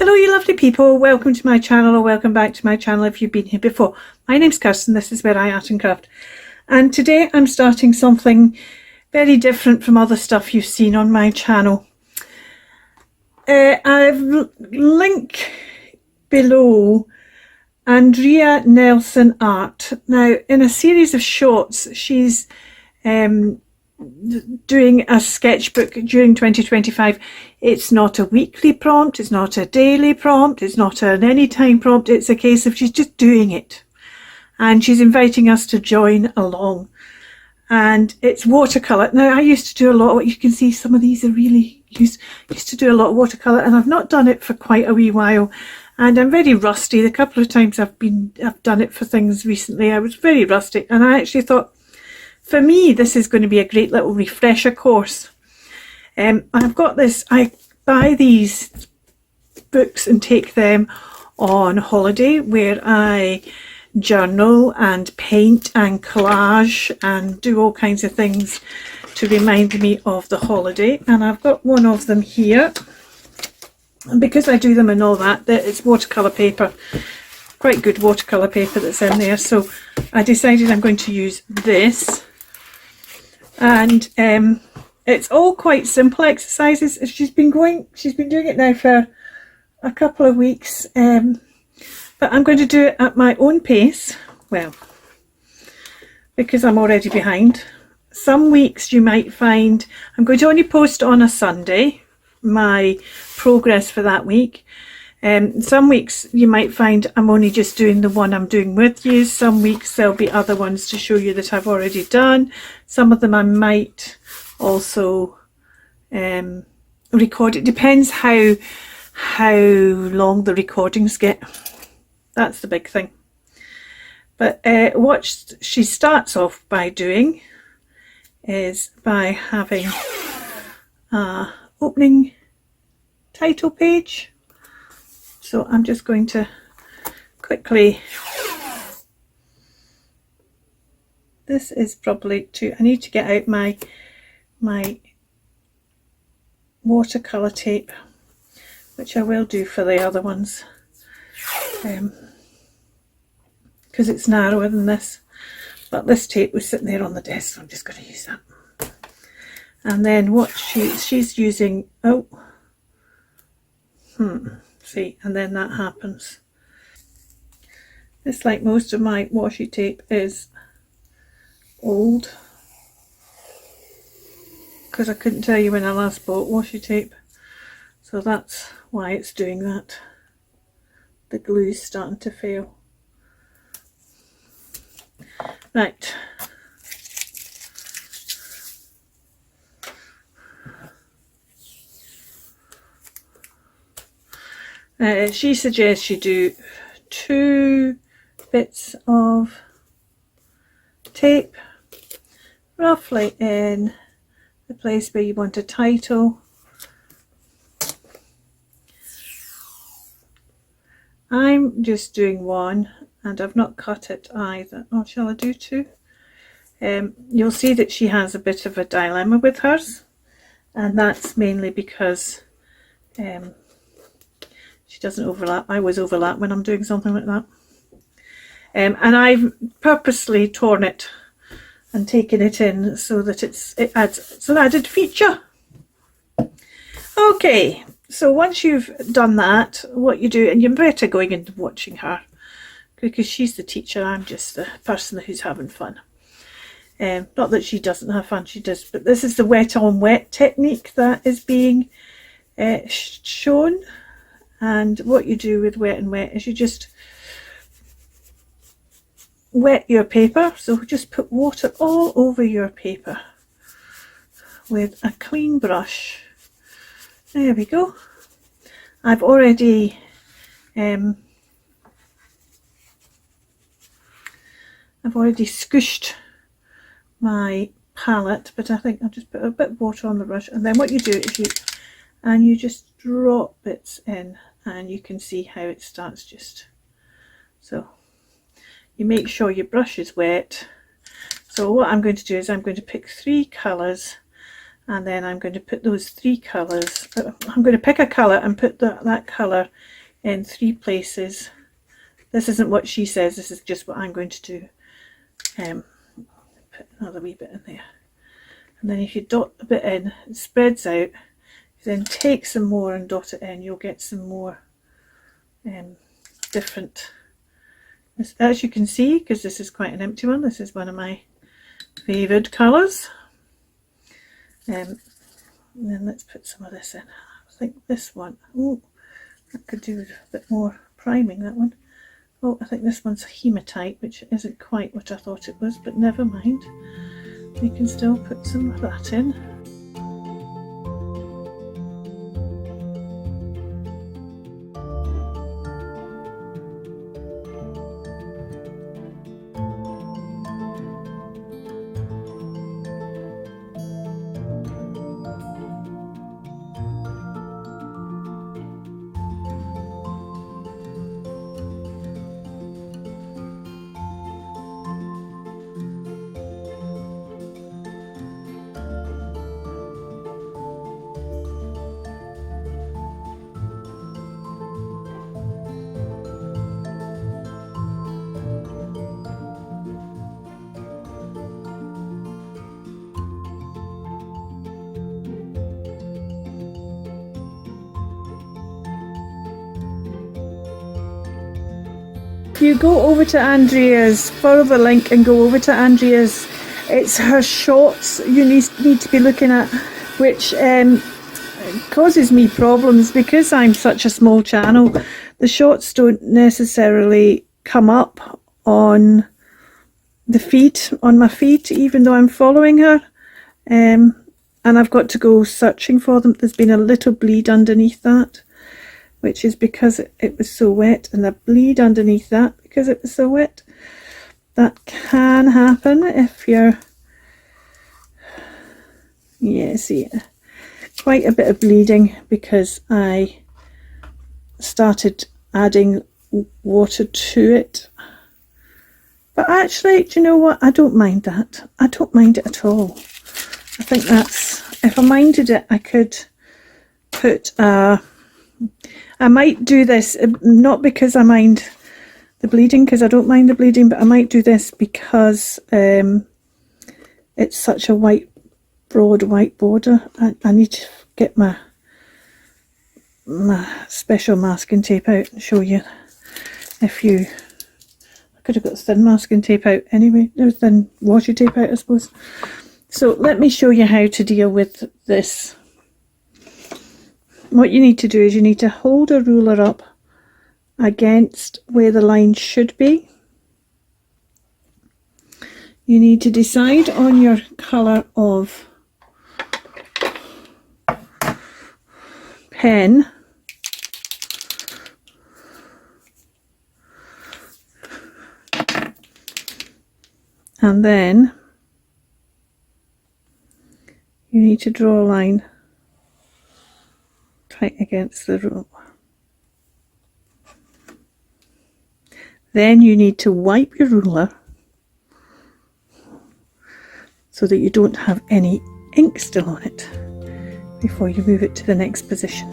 Hello you lovely people, welcome to my channel, or welcome back to my channel if you've been here before. My name's Kirsten, this is Where I Art and Craft, and today I'm starting something very different from other stuff you've seen on my channel. I've link below Andrea Nelson Art. Now in a series of shorts she's doing a sketchbook during 2025. It's not a weekly prompt, it's not a daily prompt, it's not an anytime prompt. It's a case of she's just doing it and she's inviting us to join along, and it's watercolour. Now I used to do a lot of, you can see some of these are really used to do a lot of watercolour, and I've not done it for quite a wee while and I'm very rusty. The couple of times I've done it for things recently I was very rusty, and I actually thought for me this is going to be a great little refresher course. I've got this, I buy these books and take them on holiday where I journal and paint and collage and do all kinds of things to remind me of the holiday, and I've got one of them here, and because I do them and all that, it's watercolour paper, quite good watercolour paper that's in there, so I decided I'm going to use this. And it's all quite simple exercises. She's been doing it now for a couple of weeks, but I'm going to do it at my own pace, well, because I'm already behind. Some weeks you might find I'm going to only post on a Sunday my progress for that week. Some weeks you might find I'm only just doing the one I'm doing with you. Some weeks there'll be other ones to show you that I've already done. Some of them I might also record. It depends how long the recordings get. That's the big thing. But what she starts off by doing is by having a opening title page. So I'm just going to quickly, this is probably I need to get out my watercolour tape, which I will do for the other ones, because it's narrower than this, but this tape was sitting there on the desk, so I'm just going to use that. And then what she's using, see, and then that happens. This, like most of my washi tape, is old, because I couldn't tell you when I last bought washi tape, so that's why it's doing that. The glue's starting to fail. Right. She suggests you do 2 bits of tape roughly in the place where you want a title. I'm just doing 1 and I've not cut it either. Oh, shall I do 2? You'll see that she has a bit of a dilemma with hers, and that's mainly because she doesn't overlap. I always overlap when I'm doing something like that. And I've purposely torn it and taken it in so that it adds an added feature. Okay, so once you've done that, what you do, and you're better going and watching her, because she's the teacher, I'm just the person who's having fun. Not that she doesn't have fun, she does, but this is the wet on wet technique that is being shown. And what you do with wet and wet is you just wet your paper, so just put water all over your paper with a clean brush. There we go. I've already scooshed my palette, but I think I'll just put a bit of water on the brush, and then what you do is you just drop bits in, and you can see how it starts just so. You make sure your brush is wet. So what I'm going to do is I'm going to pick 3 colours And then I'm going to put those 3 colours, I'm going to pick a colour and put that colour in 3 places. This isn't what she says, this is just what I'm going to do. Put another wee bit in there. And then if you dot a bit in, it spreads out. Then take some more and dot it in, you'll get some more different, as you can see, because this is quite an empty one, this is one of my favoured colours. And then let's put some of this in. I think this one, oh, that could do with a bit more priming, that one. Oh, I think this one's hematite, which isn't quite what I thought it was, but never mind. We can still put some of that in. If you go over to Andrea's, follow the link and go over to Andrea's, it's her shorts you need to be looking at, which causes me problems because I'm such a small channel. The shorts don't necessarily come up on the feed, on my feed, even though I'm following her, and I've got to go searching for them. There's been a little bleed underneath that, which is because it was so wet, and the bleed underneath that because it was so wet. That can happen if you're, yeah, see, quite a bit of bleeding because I started adding water to it. But actually, do you know what? I don't mind that. I don't mind it at all. I think that's, if I minded it, I could put I might do this, not because I mind the bleeding, because I don't mind the bleeding, but I might do this because it's such a broad white border. I need to get my special masking tape out and show you. I could have got thin masking tape out anyway. There's thin washi tape out, I suppose. So let me show you how to deal with this. What you need to do is you need to hold a ruler up against where the line should be. You need to decide on your colour of pen. And then you need to draw a line right against the ruler. Then you need to wipe your ruler so that you don't have any ink still on it before you move it to the next position.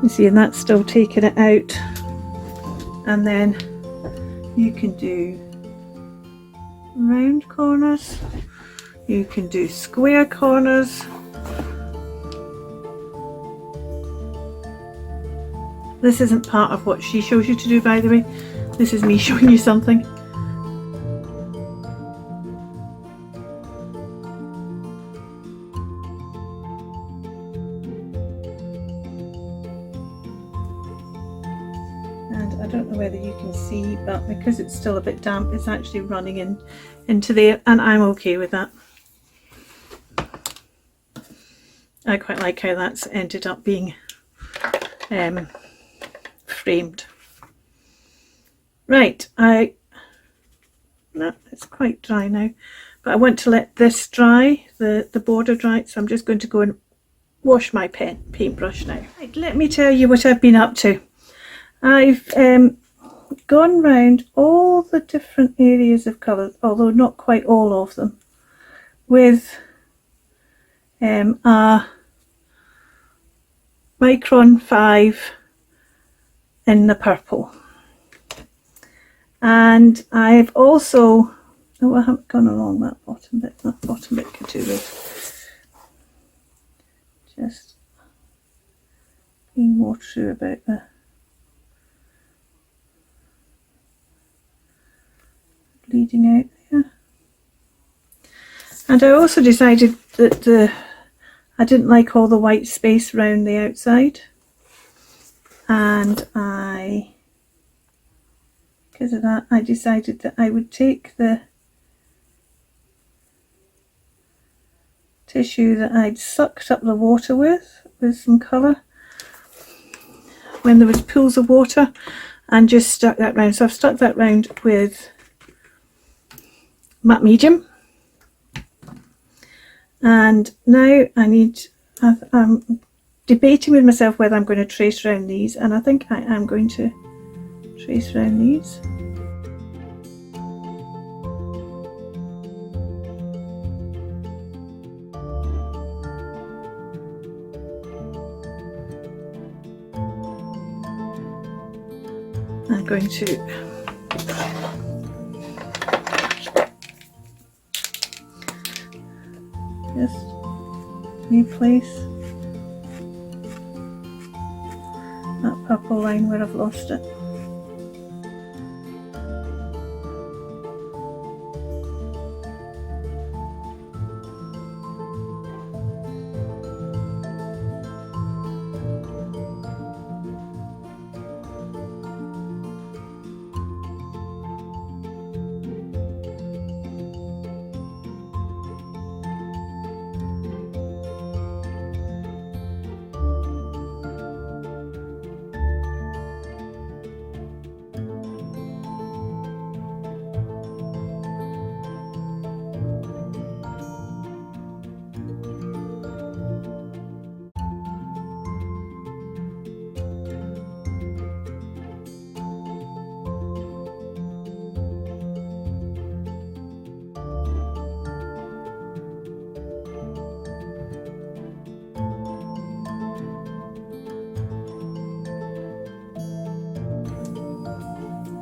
You see, and that's still taking it out. And then you can do round corners, you can do square corners. This isn't part of what she shows you to do, by the way. This is me showing you something. I don't know whether you can see, but because it's still a bit damp, it's actually running into there, and I'm okay with that. I quite like how that's ended up being framed. Right, no, it's quite dry now, but I want to let this dry, the border dry, so I'm just going to go and wash my paintbrush now. Right, let me tell you what I've been up to. I've gone round all the different areas of colour, although not quite all of them, with a Micron 5 in the purple. And I've also, oh, I haven't gone along that bottom bit. That bottom bit could do with just being more true about the bleeding out there. And I also decided that I didn't like all the white space around the outside, and because of that, I decided that I would take the tissue that I'd sucked up the water with some colour when there was pools of water, and just stuck that round. So I've stuck that round with matte medium, and now I'm debating with myself whether I'm going to trace around these, and I think I am going to trace around these. I'm going to just replace that purple line where I've lost it.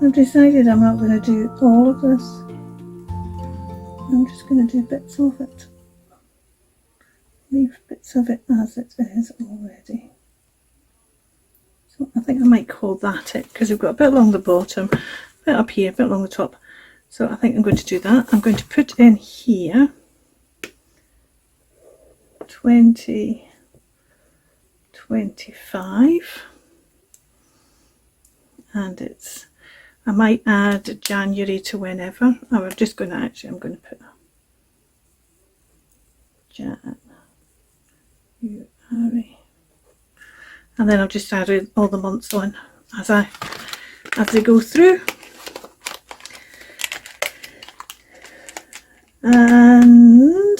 I've decided I'm not going to do all of this. I'm just going to do bits of it. Leave bits of it as it is already. So I think I might call that it, because we've got a bit along the bottom, a bit up here, a bit along the top. So I think I'm going to do that. I'm going to put in here 20, 25, and it's, I might add January to whenever. Oh, I'm just going to I'm going to put January. And then I'll just add all the months on as they go through. And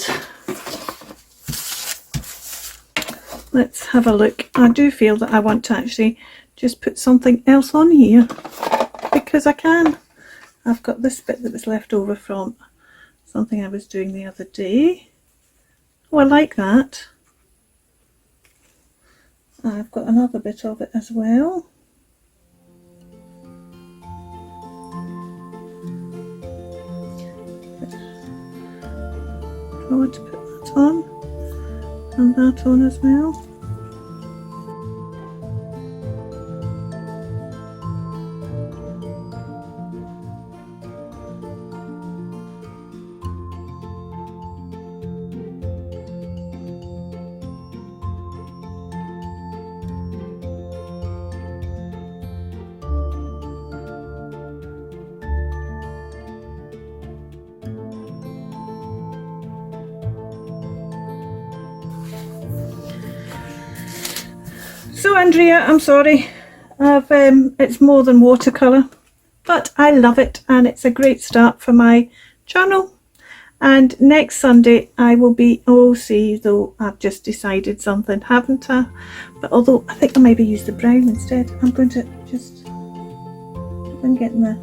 let's have a look. I do feel that I want to actually just put something else on here, because I can. I've got this bit that was left over from something I was doing the other day. Oh, I like that. I've got another bit of it as well. I want to put that on, and that on as well. So Andrea, I'm sorry, it's more than watercolour, but I love it, and it's a great start for my channel. And next Sunday I will be, oh see, though I've just decided something, haven't I? But although I think I maybe use the brown instead, I'm going to just, I'm getting the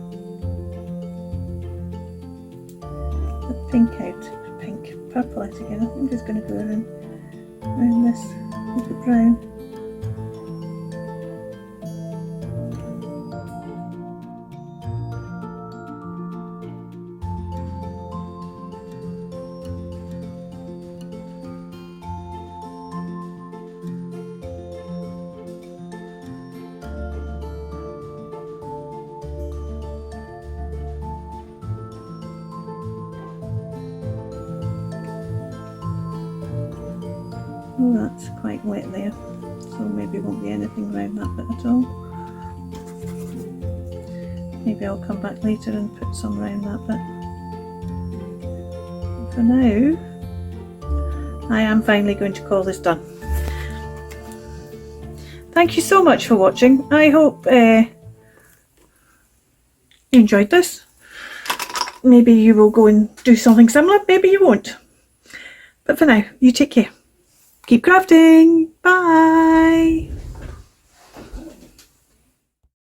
pink out, pink, purple out again. I'm just going to go around this with the brown. Oh, that's quite wet there, so maybe won't be anything around that bit at all. Maybe I'll come back later and put some around that bit. For now, I am finally going to call this done. Thank you so much for watching. I hope you enjoyed this. Maybe you will go and do something similar, maybe you won't. But for now, you take care. Keep crafting. Bye.